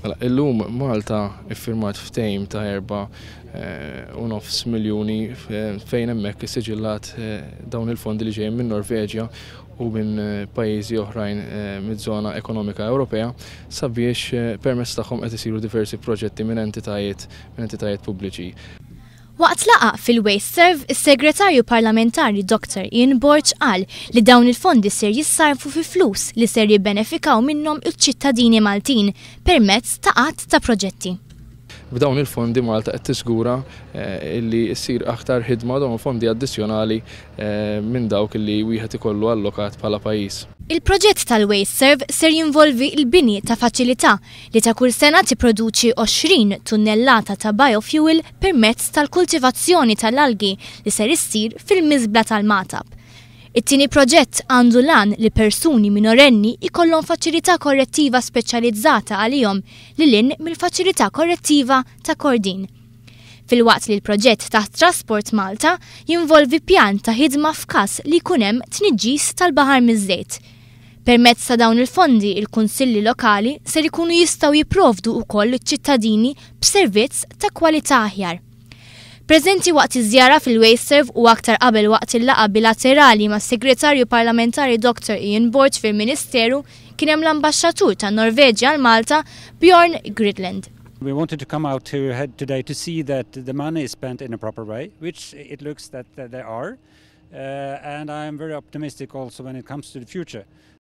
Mela, illum Malta iffirmat ftehim ta' 4.5 miljuni fejn hemmhekk isiġillat dawn il-fondi li ġejjin minn Norveġja u minn pajjiżi oħrajn miż-żona ekonomika Ewropea sabiex permezz tagħhom qed isiru diversi proġetti minn entitajiet pubbliċi. Waqt laqa fil-Waste Serve, is-Segretarju Parlamentari Dr. Ian Borch qal li dawn il-fondi ser jissarfu fi flus li ser jibbenefikaw minnhom iċ-ċittadini Maltin permezz ta' qatt ta' proġetti. B'dawn il-fondi Malta qed tiżgura li ssir aktar ħidma dawn fondi addizzjonali minn dawk li wieħed ikollu allokat bħala pajjiż. Il-proġett tal-Waste Serve ser jinvolvi l-bini ta' faċilità li ta' kull sena tipproduċi 20 tunnellata ta' biofuel permezz tal-kultivazzjoni tal-algi li ser issir fil-miżbla tal-Matab. It-tieni proġett għandu lan li persuni minorenni ikollhom faċilità korrettiva speċjalizzata għalihom lil mill-faċilità korrettiva ta' Kordin. Fil-waqt li l-proġett taħt Trasport Malta jinvolvi pjan ta' ħidma f'każ li jkun hemm tniġġis tal-baħar miż-żejt. Permezz ta' dawn il-fondi il-kunsilli lokali ser ikunu jistgħu jipprovdu wkoll iċ-ċittadini b'servizz ta' kwalità aħjar. Preżenti waqt iż-żjara fil-Waste Serve u aktar qabel waqt il-laqgħa bilaterali mas-Segretarju Parlamentari Dr. Ian Borch fil-Ministeru kien hemm l-Ambaxxatur tan Norveġja għal Malta Bjorn Gridland. We wanted to come out today to see that the money is spent in a proper way, which it looks that they are. And I am very optimistic also when it comes to the future,